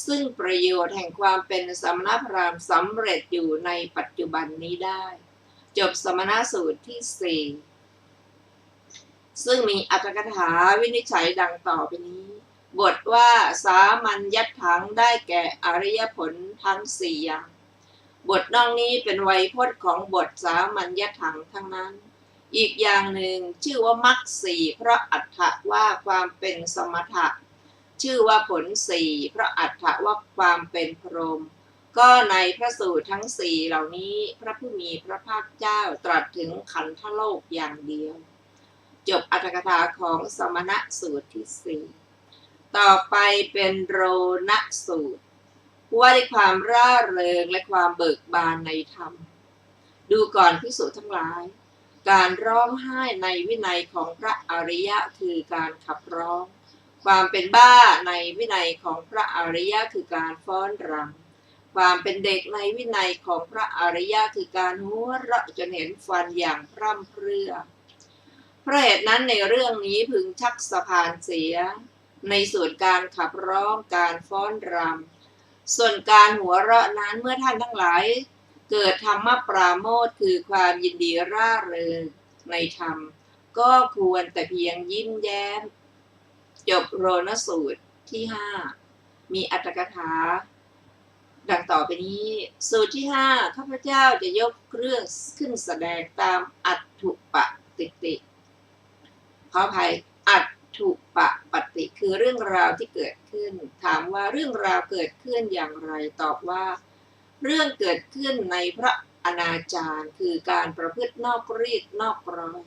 ซึ่งประโยชน์แห่งความเป็นสมณพราหมณ์สำเร็จอยู่ในปัจจุบันนี้ได้จบสมณสูตรที่4ซึ่งมีอรรถกถาวินิจฉัยดังต่อไปนี้บทว่าสามัญญัตถังได้แก่อริยผลทั้ง4อย่างบทนอกนี้เป็นไวยพจน์ของบทสามัญญัตถังทั้งนั้น อีกอย่างหนึ่งชื่อว่ามรรคสี่เพราะอัตถะว่าความเป็นสมถะชื่อว่าผลสี่เพราะอัตถะว่าความเป็นพรหมก็ในพระสูตรทั้งสี่เหล่านี้พระผู้มีพระภาคเจ้าตรัสถึงขันธโลกอย่างเดียวจบอรรถกถาของสมณะสูตรที่สี่ต่อไปเป็นโรณสูตรว่าด้วยความร่าเริงและความเบิกบานในธรรมดูก่อนภิกษุทั้งหลายการร้องไห้ในวินัยของพระอริยะคือการขับร้องความเป็นบ้าในวินัยของพระอริยะคือการฟ้อนรำความเป็นเด็กในวินัยของพระอริยะคือการหัวเราะจนเห็นฟันอย่างพร่ำเพรื่อเพราะเหตุนั้นในเรื่องนี้พึงชักสะพานเสียในส่วนการขับร้องการฟ้อนรำส่วนการหัวเราะนั้นเมื่อท่านทั้งหลายเกิดธรรมปราโมทย์คือความยินดีร่าเริงในธรรมก็ควรแต่เพียงยิ้มแย้มจบโรณสูตรที่5มีอรรถกถาดังต่อไปนี้สูตรที่5ข้าพเจ้าจะยกเรื่องขึ้นแสดงตามอัตถุปฏิติขออภัยอัตถุปฏิคือเรื่องราวที่เกิดขึ้นถามว่าเรื่องราวเกิดขึ้นอย่างไรตอบว่าเรื่องเกิดขึ้นในพระอนาจารคือการประพฤตินอกรีดนอกรอย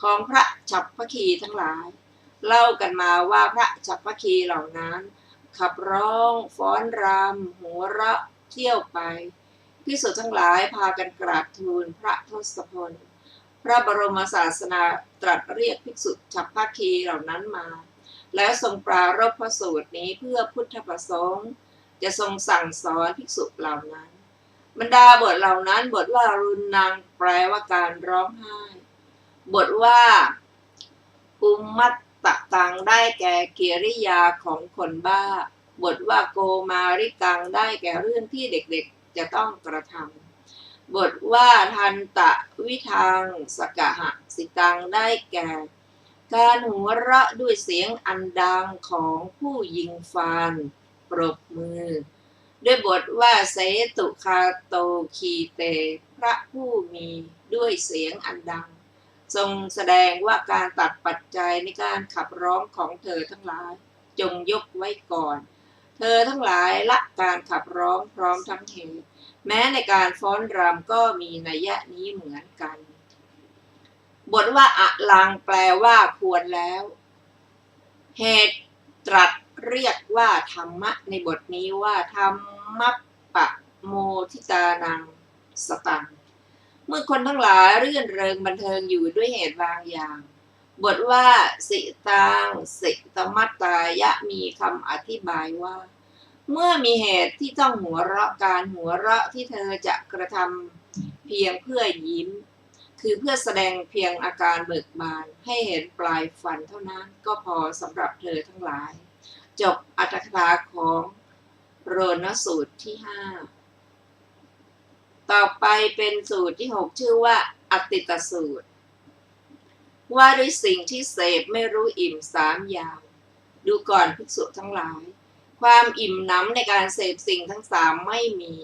ของพระฉัพพคีทั้งหลายเล่ากันมาว่าพระฉัพพคีเหล่านั้นขับร้องฟ้อนรำหัวเราะเที่ยวไปภิกษุทั้งหลายพากันกราบทูลพระทศพลพระบรมศาสนาตรัสเรียกภิกษุฉัพพคีเหล่านั้นมาแล้วทรงปรารภพระสูตรนี้เพื่อพุทธประสงค์จะทรงสั่งสอนภิกษุเหล่านั้นบรรดาบทเหล่านั้นบทว่ารุนนังแปลว่าการร้องไห้บทว่าอุมมัตตตังได้แก่กิริยาของคนบ้าบทว่าโกมาริกังได้แก่เรื่องที่เด็กๆจะต้องกระทำบทว่าทันตะวิทังสกหะสิตังได้แก่การหัวเราะด้วยเสียงอันดังของผู้ยิงฟันปรบมือด้วยบทว่าเสตุคาโตคีเตพระผู้มีด้วยเสียงอันดังทรงแสดงว่าการตัดปัจจัยในการขับร้องของเธอทั้งหลายจงยกไว้ก่อนเธอทั้งหลายละการขับร้องพร้อมทั้งเหตุแม้ในการฟ้อนรำก็มีนัยยะนี้เหมือนกันบทว่าอะลังแปลว่าควรแล้วเหตุตรัสเรียกว่าธรรมะในบทนี้ว่าธรรมปะโมทิตานังสตังเมื่อคนทั้งหลายรื่นเริงบันเทิงอยู่ด้วยเหตุบางอย่างบทว่าสิตังสิตมัตตายะมีคำอธิบายว่าเมื่อมีเหตุที่ต้องหัวเราะการหัวเราะที่เธอจะกระทำเพียงเพื่อยิ้มคือเพื่อแสดงเพียงอาการเบิกบานให้เห็นปลายฟันเท่านั้นก็พอสำหรับเธอทั้งหลายจบอรรถกถาของโรณสูตรที่5ต่อไปเป็นสูตรที่6ชื่อว่าอติตสูตรว่าด้วยสิ่งที่เสพไม่รู้อิ่ม3อย่างดูก่อนภิกษุทั้งหลายความอิ่มหนำในการเสพสิ่งทั้ง3ไม่มี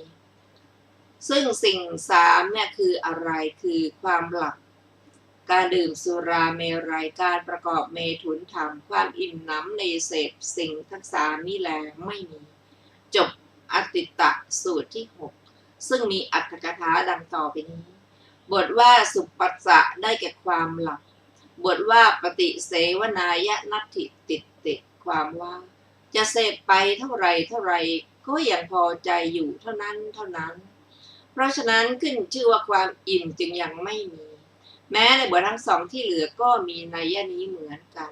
ซึ่งสิ่ง3เนี่ยคืออะไรคือความหลับการดื่มสุราเมรัยการประกอบเมถุนธรรมความอิ่มหนำในเสพสิ่งทั้ง3นี่แลไม่มีจบอติตะสูตรที่6ซึ่งมีอรรถกถาดังต่อไปนี้บทว่าสุปัสสะได้แก่ความหลับบทว่าปฏิเสวนายนัตถิติติความว่าจะเสพไปเท่าไรก็ยังพอใจอยู่เท่านั้นเพราะฉะนั้นขึ้นชื่อว่าความอิ่มจึงยังไม่มีแม้ในบททั้ง2ที่เหลือก็มีนัยนี้เหมือนกัน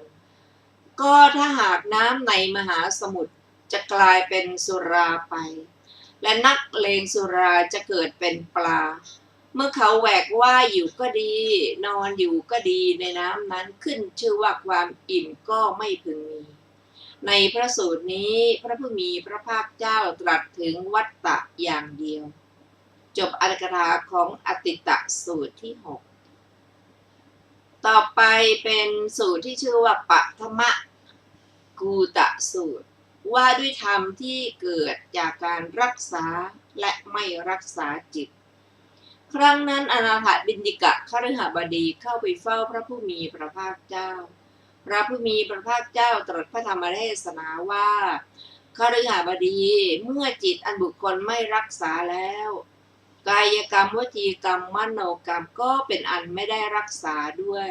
ก็ถ้าหากน้ำในมหาสมุทรจะกลายเป็นสุราไปและนักเลงสุราจะเกิดเป็นปลาเมื่อเขาแหวกว่ายอยู่ก็ดีนอนอยู่ก็ดีในน้ำนั้นขึ้นชื่อว่าความอิ่มก็ไม่พึงมีในพระสูตรนี้พระผู้มีพระภาคเจ้าตรัสถึงวัตตะอย่างเดียวจบอรรถกถาของอติตะสูตรที่6ต่อไปเป็นสูตรที่ชื่อว่าปัทมกูตะสูตรว่าด้วยธรรมที่เกิดจากการรักษาและไม่รักษาจิต ครั้งนั้นอนาถบิณฑิกะคฤหบดีเข้าไปเฝ้าพระผู้มีพระภาคเจ้าพระผู้มีพระภาคเจ้าตรัสพระธรรมเทศนาว่าคฤหบดีเมื่อจิตอันบุคคลไม่รักษาแล้วกายกรรมวจีกรรมมโนกรรมก็เป็นอันไม่ได้รักษาด้วย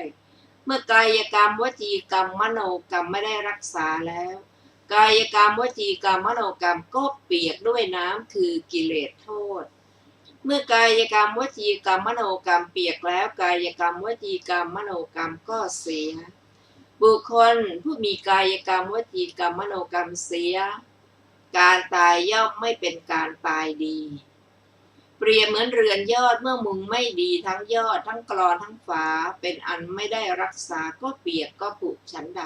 เมื่อกายกรรมวจีกรรมมโนกรรมไม่ได้รักษาแล้วกายกรรมวจีกรรมมโนกรรมก็เปียกด้วยน้ำคือกิเลสโทษเมื่อกายกรรมวจีกรรมมโนกรรมเปียกแล้วกายกรรมวจีกรรมมโนกรรมก็เสียบุคคลผู้มีกายกรรมวจีกรรมมโนกรรมเสียการตายย่อมไม่เป็นการตายดีเปรียบเหมือนเรือนยอดเมื่อมุงไม่ดีทั้งยอดทั้งกรอนทั้งฝาเป็นอันไม่ได้รักษาก็เปียกก็ผุฉันใด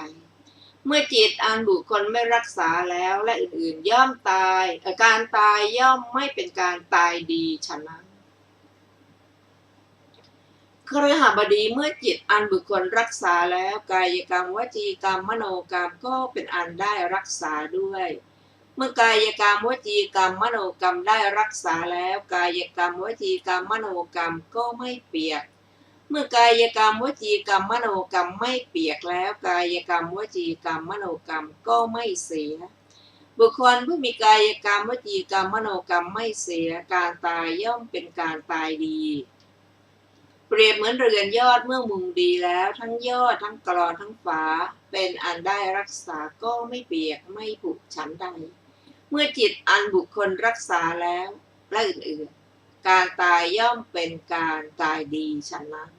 เมื่อจิตอันบุคคลไม่รักษาแล้วและอื่นๆย่อมตายการตายย่อมไม่เป็นการตายดีฉะนั้นคฤหบดีเมื่อจิตอันบุคคลรักษาแล้วกายกรรมวจีกรรมมโนกรรมก็เป็นอันได้รักษาด้วยเมื่อกายกรรมวจีกรรมมโนกรรมได้รักษาแล้วกายกรรมวจีกรรมมโนกรรมก็ไม่เปียกเมื่อกายกรรมวจีกรรมมโนกรรมไม่เปียกแล้วกายกรรมวจีกรรมมโนกรรมก็ไม่เสียบุคคลผู้มีกายกรรมวจีกรรมมโนกรรมไม่เสียการตายย่อมเป็นการตายดีเปรียบเหมือนเรือนยอดเมื่อมุงดีแล้วทั้งยอดทั้งกรอนทั้งฝาเป็นอันได้รักษาก็ไม่เปียกไม่ผุฉันใดเมื่อจิตอันบุคคลรักษาแล้วและอื่นๆการตายย่อมเป็นการตายดีฉะนั้น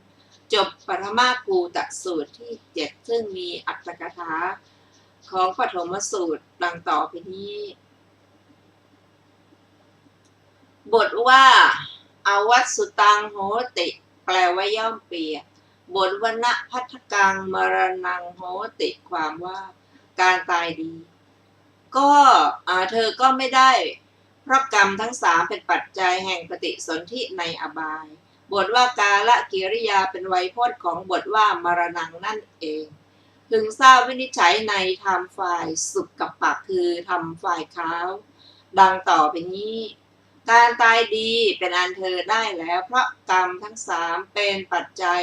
จบปฐมกูตสูตรที่7ซึ่งมีอัตถกถาของปฐมสูตรดังต่อไปนี้บทว่าอวัตสุตังโหติแปลว่าย่อมเปียกบทวนะพัทธกังมรณังโหติความว่าการตายดีก็เธอก็ไม่ได้เพราะกรรมทั้ง3เป็นปัจจัยแห่งปฏิสนธิในอบายบทว่ากาลกิริยาเป็นไวยพจน์ของบทว่ามรณังนั่นเองพึงทราบวินิจฉัยในธรรมฝ่ายสุขกับปะคือธรรมฝ่ายขาวดังต่อไปนี้การตายดีเป็นอันเธอได้แล้วเพราะกรรมทั้ง3เป็นปัจจัย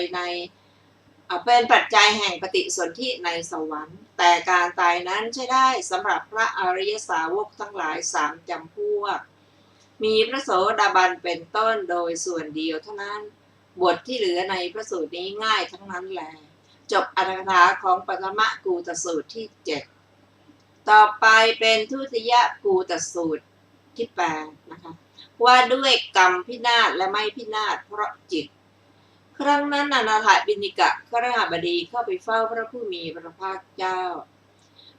แห่งปฏิสนธิในสวรรค์แต่การตายนั้นใช่ได้สำหรับพระอริยสาวกทั้งหลาย3จำพวกมีพระโสดาบันเป็นต้นโดยส่วนเดียวเท่านั้นบทที่เหลือในพระสูตรนี้ง่ายทั้งนั้นแหละจบอรรถกถาของปฐมกูตสูตรที่7ต่อไปเป็นทุติยกูตสูตรที่8นะคะว่าด้วยกรรมพินาศและไม่พินาศเพราะจิตครั้งนั้นอนาถบิณฑิกะคฤหบดีเข้าไปเฝ้าพระผู้มีพระภาคเจ้า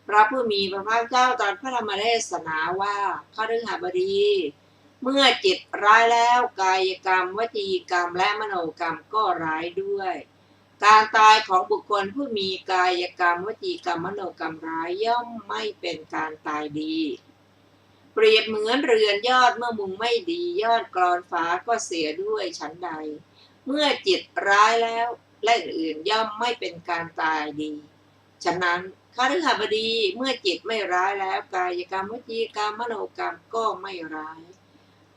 พระผู้มีพระภาคเจ้าตรัสพระธรรมเทศนาว่าคฤหบดีเมื่อจิตร้ายแล้วกายกรรมวจีกรรมและมโนกรรมก็ร้ายด้วยการตายของบุคคลผู้มีกายกรรมวจีกรรมมโนกรรมร้ายย่อมไม่เป็นการตายดีเปรียบเหมือนเรือนยอดเมื่อมุงไม่ดียอดกรอนฝาก็เสียด้วยฉันใดเมื่อจิตร้ายแล้วและอื่นย่อมไม่เป็นการตายดีฉะนั้นคฤหบดีเมื่อจิตไม่ร้ายแล้วกายกรรมวจีกรรมมโนกรรมก็ไม่ร้าย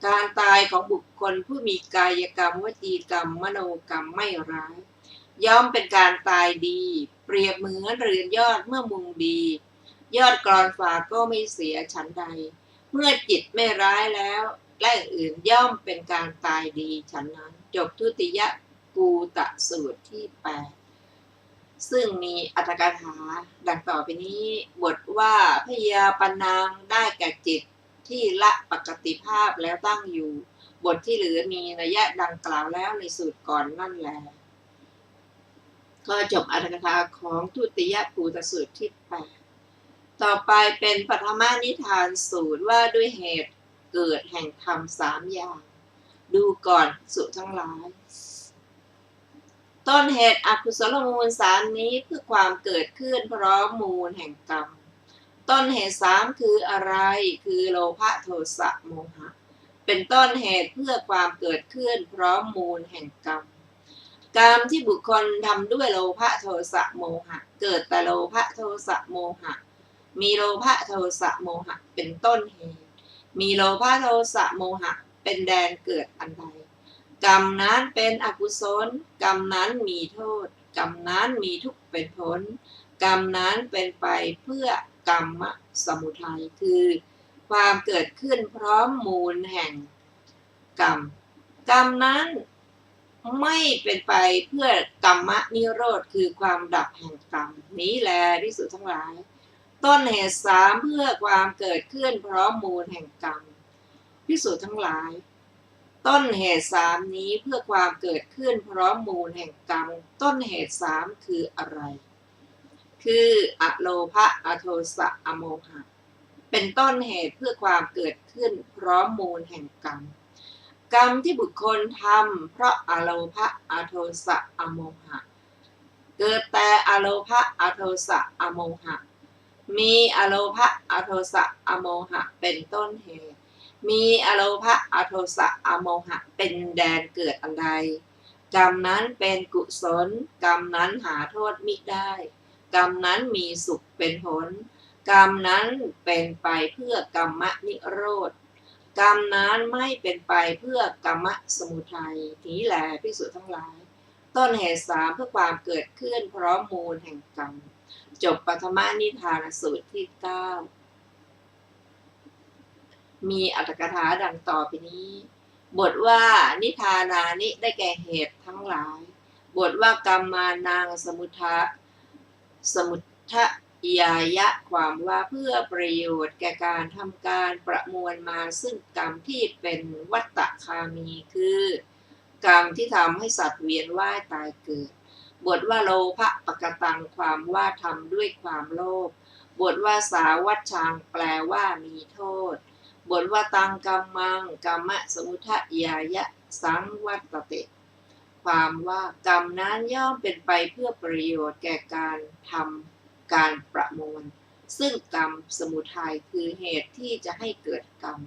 การตายของบุคคลผู้มีกายกรรมวจีกรรมมโนกรรมไม่ร้ายย่อมเป็นการตายดีเปรียบเหมือนเรือนยอดเมื่อมุงดียอดกรอนฝาก็ไม่เสียฉันใดเมื่อจิตไม่ร้ายแล้วและอื่นย่อมเป็นการตายดีฉันนั้นจบทุติยกูตสูตรที่8ซึ่งมีอรรถกถาดังต่อไปนี้บทว่าพยาปนางได้แก่จิตที่ละปกติภาพแล้วตั้งอยู่บทที่เหลือมีนัยยะดังกล่าวแล้วในสูตรก่อนนั่นแหละก็จบอรรถกถาของทุติยกูตสูตรที่8ต่อไปเป็นปฐมนิทานสูตรว่าด้วยเหตุเกิดแห่งธรรม3อย่างดูก่อนสุทั้งหลายต้นเหตุอกุศลมูล3นี้คือความเกิดขึ้นพร้อมมูลแห่งกรรมต้นเหตุ3คืออะไรคือโลภะโทสะโมหะเป็นต้นเหตุเพื่อความเกิดขึ้นพร้อมมูลแห่งกรรมกรรมที่บุคคลทำด้วยโลภะโทสะโมหะเกิดแต่โลภะโทสะโมหะมีโลภะโทสะโมหะเป็นต้นเหตุมีโลภะโทสะโมหะเป็นแดนเกิดอันใด กรรมนั้นเป็นอกุศลกรรมนั้นมีโทษกรรมนั้นมีทุกข์เป็นผลกรรมนั้นเป็นไปเพื่อกรรมสมุทัยคือความเกิดขึ้นพร้อมมูลแห่งกรรมกรรมนั้นไม่เป็นไปเพื่อกรรมนิโรธคือความดับแห่งกรรมนี้แลภิกษุทั้งหลายต้นเหตุสามเพื่อความเกิดขึ้นพร้อมมูลแห่งกรรมภิกษุทั้งหลายต้นเหตุสามนี้เพื่อความเกิดขึ้นพร้อมมูลแห่งกรรมต้นเหตุสามคืออะไรคืออโลภะอโทสะอโมหะเป็นต้นเหตุเพื่อความเกิดขึ้นพร้อมมูลแห่งกรรมกรรมที่บุคคลทำเพราะอโลภะอโทสะอโมหะเกิดแต่อโลภะอโทสะอโมหะมีอโลภะอโทสะอโมหะเป็นต้นเหตุมีอโลภะอโทสะอโมหะเป็นแดนเกิดอันใดกรรมนั้นเป็นกุศลกรรมนั้นหาโทษมิได้กรรมนั้นมีสุขเป็นผลกรรมนั้นเป็นไปเพื่อกรรมนิโรธกรรมนั้นไม่เป็นไปเพื่อกรรมสมุทัยนี้แหละภิกษุทั้งหลายต้นเหตุสามเพื่อความเกิดขึ้นพร้อมมูลแห่งกรรมจบปฐมนิทานสูตรที่ 9มีอรรถกถาดังต่อไปนี้บทว่านิทานานิได้แก่เหตุทั้งหลายบทว่ากรรมมานางสมุทยายะความว่าเพื่อประโยชน์แก่การทำการประมวลมาซึ่งกรรมที่เป็นวัฏฏคามีคือกรรมที่ทำให้สัตว์เวียนว่ายตายเกิดบทว่าโลภะปกตังความว่าทำด้วยความโลภบทว่าสาวัชชังแปลว่ามีโทษบทว่าตังกัมมังกัมมะสมุทยายะสังวัตเตความว่ากรรมนั้นย่อมเป็นไปเพื่อประโยชน์แก่การทำการประมวลซึ่งกรรมสมุทัยคือเหตุที่จะให้เกิดกรรม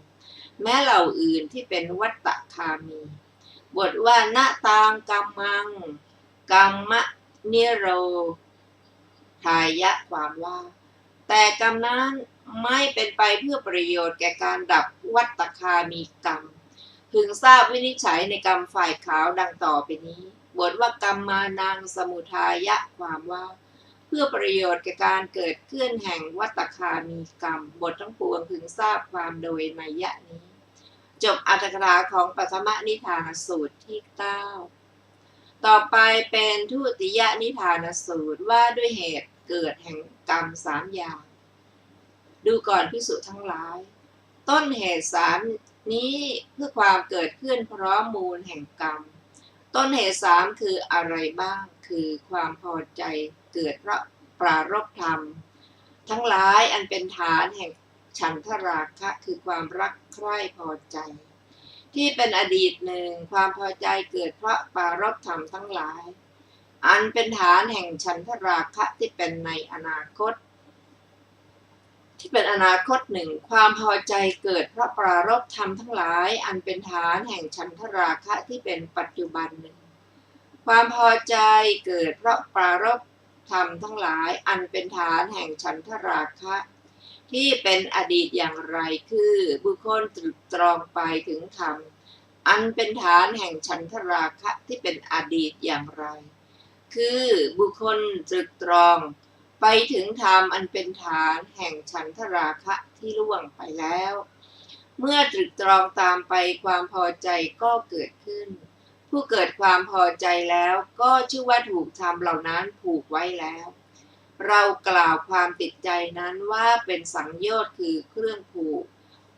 แม้เหล่าอื่นที่เป็นวัฏฏคามีบทว่าณตังกัมมังกัมมะนิโรธายะความว่าแต่กรรมนั้นไม่เป็นไปเพื่อประโยชน์แก่การดับวัฏฏคามีกรรมพึงทราบวินิจฉัยในกรรมฝ่ายขาวดังต่อไปนี้บทว่ากรรมมานังสมุทายะความว่าเพื่อประโยชน์แก่การเกิดขึ้นแห่งวัฏฏคามีกรรมบททั้งปวงพึงทราบความโดยนัยยะนี้จบอรรถกถาของปฐมนิทานสูตรที่ 9ต่อไปเป็นทุติยนิทานสูตรว่าด้วยเหตุเกิดแห่งกรรม3อย่างดูก่อนภิกษุทั้งหลายต้นเหตุ3นี้เพื่อความเกิดขึ้นพร้อมมูลแห่งกรรมต้นเหตุ3คืออะไรบ้างคือความพอใจเกิดเพราะปรารภธรรมทั้งหลายอันเป็นฐานแห่งฉันทราคะคือความรักใคร่พอใจที่เป็นอดีตหนึ่งความพอใจเกิดเพราะปรารภธรรมทั้งหลายอันเป็นฐานแห่งฉันทราคะที่เป็นในอนาคตหนึ่งความพอใจเกิดเพราะปรารภธรรมทั้งหลายอันเป็นฐานแห่งฉันทราคะที่เป็นปัจจุบันหนึ่งความพอใจเกิดเพราะปรารภธรรมทั้งหลายอันเป็นฐานแห่งฉันทราคะที่เป็นอดีตอย่างไรคือบุคคลตรึกตรองไปถึงธรรมอันเป็นฐานแห่งฉันทราคะที่เป็นอดีตอย่างไรคือบุคคลตรึกตรองไปถึงธรรมอันเป็นฐานแห่งฉันทราคะที่ล่วงไปแล้วเมื่อตรึกตรองตามไปความพอใจก็เกิดขึ้นผู้เกิดความพอใจแล้วก็ชื่อว่าถูกธรรมเหล่านั้นผูกไว้แล้วเรากล่าวความติดใจนั้นว่าเป็นสังโยชน์คือเครื่องผูก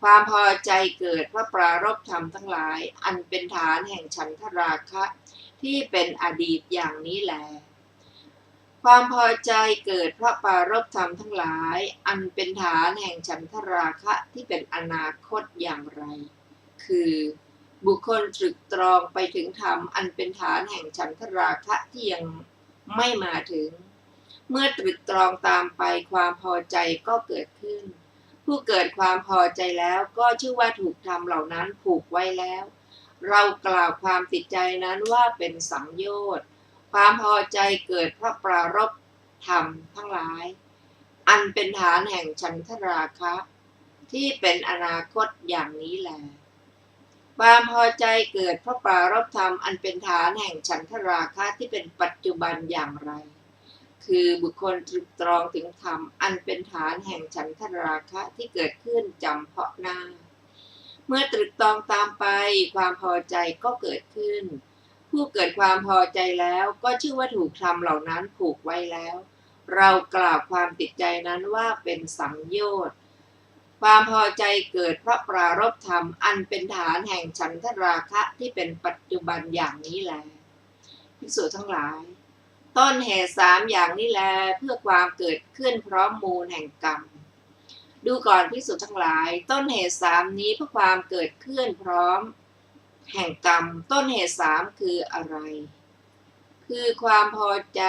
ความพอใจเกิดเพราะปรารภธรรมทั้งหลายอันเป็นฐานแห่งฉันทราคะที่เป็นอดีตอย่างนี้แลความพอใจเกิดเพราะปรารภธรรมทั้งหลายอันเป็นฐานแห่งฉันทราคะที่เป็นอนาคตอย่างไรคือบุคคลตรึกตรองไปถึงธรรมอันเป็นฐานแห่งฉันทราคะที่ยังไม่มาถึงเมื่อตรึกตรองตามไปความพอใจก็เกิดขึ้นผู้เกิดความพอใจแล้วก็ชื่อว่าถูกธรรมเหล่านั้นผูกไว้แล้วเรากล่าวความติดใจนั้นว่าเป็นสังโยชน์ความพอใจเกิดเพราะปรารภธรรมทั้งหลายอันเป็นฐานแห่งฉันทราคะที่เป็นอนาคตอย่างนี้แล ความพอใจเกิดเพราะปรารภธรรมอันเป็นฐานแห่งฉันทราคะที่เป็นปัจจุบันอย่างไร คือบุคคลตรึกตรองถึงธรรมอันเป็นฐานแห่งฉันทราคะที่เกิดขึ้นจำเพาะหน้า เมื่อตรึกตรองตามไปความพอใจก็เกิดขึ้น ผู้เกิดความพอใจแล้วก็ชื่อว่าถูกธรรมเหล่านั้นผูกไว้แล้ว เรากล่าวความติดใจนั้นว่าเป็นสังโยชน์ความพอใจเกิดเพราะปรารภธรรมอันเป็นฐานแห่งฉันทราคะที่เป็นปัจจุบันอย่างนี้แลภิกษุทั้งหลายต้นเหตุ3อย่างนี้แลเพื่อความเกิดขึ้นพร้อมมูลแห่งกรรมดูก่อนภิกษุทั้งหลายต้นเหตุ3นี้เพื่อความเกิดขึ้นพร้อมแห่งกรรมต้นเหตุ3คืออะไรคือความพอใจ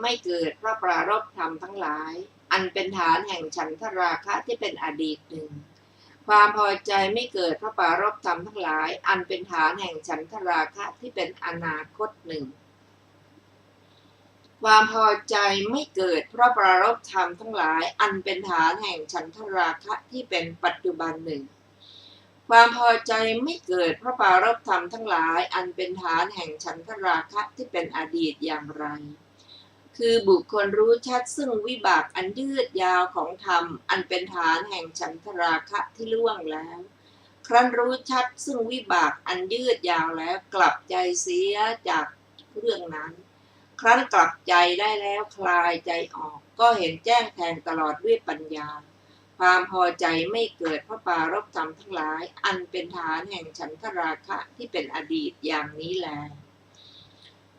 ไม่เกิดเพราะปรารภธรรมทั้งหลายอันเป็นฐานแห่งฉันทราคะที่เป็นอดีตหนึ่งความพอใจไม่เกิดเพราะปรารภธรรมทั้งหลายอันเป็นฐานแห่งฉันทราคะที่เป็นอนาคตหนึ่งความพอใจไม่เกิดเพราะปรารภธรรมทั้งหลายอันเป็นฐานแห่งฉันทราคะที่เป็นปัจจุบันหนึ่งความพอใจไม่เกิดเพราะปรารภธรรมทั้งหลายอันเป็นฐานแห่งฉันทราคะที่เป็นอดีตอย่างไรคือบุคคลรู้ชัดซึ่งวิบากอันยืดยาวของธรรมอันเป็นฐานแห่งฉันทราคะที่ล่วงแล้วครั้นรู้ชัดซึ่งวิบากอันยืดยาวแล้วกลับใจเสียจากเรื่องนั้นครั้นกลับใจได้แล้วคลายใจออกก็เห็นแจ้งแทงตลอดด้วยปัญญาความพอใจไม่เกิดเพราะปรารภธรรมทั้งหลายอันเป็นฐานแห่งฉันทราคะที่เป็นอดีตอย่างนี้แล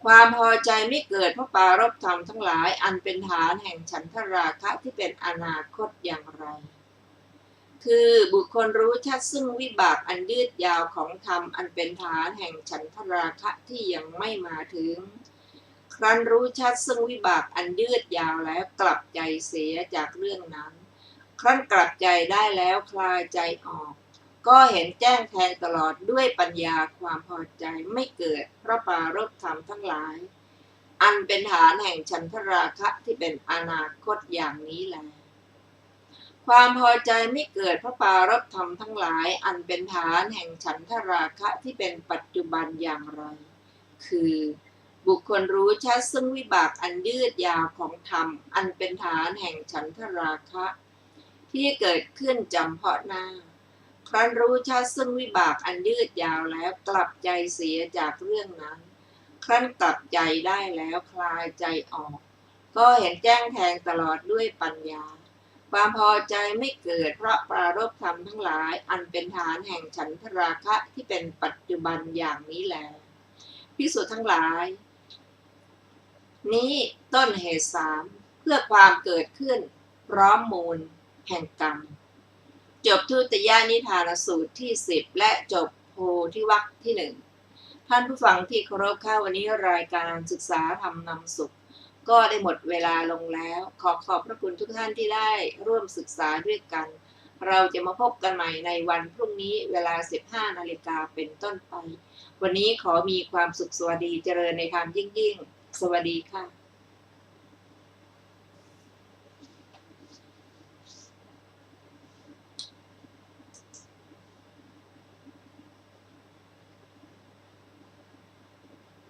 ความพอใจไม่เกิดเพราะปรารภธรรมทั้งหลายอันเป็นฐานแห่งฉันทราคะที่เป็นอนาคตอย่างไรคือบุคคลรู้ชัดซึ่งวิบากอันยืดยาวของธรรมอันเป็นฐานแห่งฉันทราคะที่ยังไม่มาถึงครั้นรู้ชัดซึ่งวิบากอันยืดยาวแล้วกลับใจเสียจากเรื่องนั้นครั้นกลับใจได้แล้วคลายใจออกก็เห็นแจ้งแทงตลอดด้วยปัญญาความพอใจไม่เกิดเพราะปรารภธรรมทั้งหลายอันเป็นฐานแห่งฉันทราคะที่เป็นอนาคตอย่างนี้แลความพอใจไม่เกิดเพราะปรารภธรรมทั้งหลายอันเป็นฐานแห่งฉันทราคะที่เป็นปัจจุบันอย่างไรคือบุคคลรู้ชัดซึ่งวิบากอันยืดยาวของธรรมอันเป็นฐานแห่งฉันทราคะที่เกิดขึ้นจำเพาะหน้าครั้นรู้ชัดซึ่งวิบากอันยืดยาวแล้วกลับใจเสียจากเรื่องนั้นครั้นกลับใจได้แล้วคลายใจออกก็เห็นแจ้งแทงตลอดด้วยปัญญาความพอใจไม่เกิดเพราะปรารภธรรมทั้งหลายอันเป็นฐานแห่งฉันทราคะที่เป็นปัจจุบันอย่างนี้แลภิกษุทั้งหลายนี้ต้นเหตุ3เพื่อความเกิดขึ้นพร้อมมูลแห่งกรรมจบทุติยนิทานสูตรที่10และจบโพธิวรรคที่1ท่านผู้ฟังที่เคารพค่ะวันนี้รายการศึกษาธรรมนำสุขก็ได้หมดเวลาลงแล้วขอบพระคุณทุกท่านที่ได้ร่วมศึกษาด้วยกันเราจะมาพบกันใหม่ในวันพรุ่งนี้เวลา 15 นาฬิกาเป็นต้นไปวันนี้ขอมีความสุขสวัสดีเจริญในธรรมยิ่งๆสวัสดีค่ะ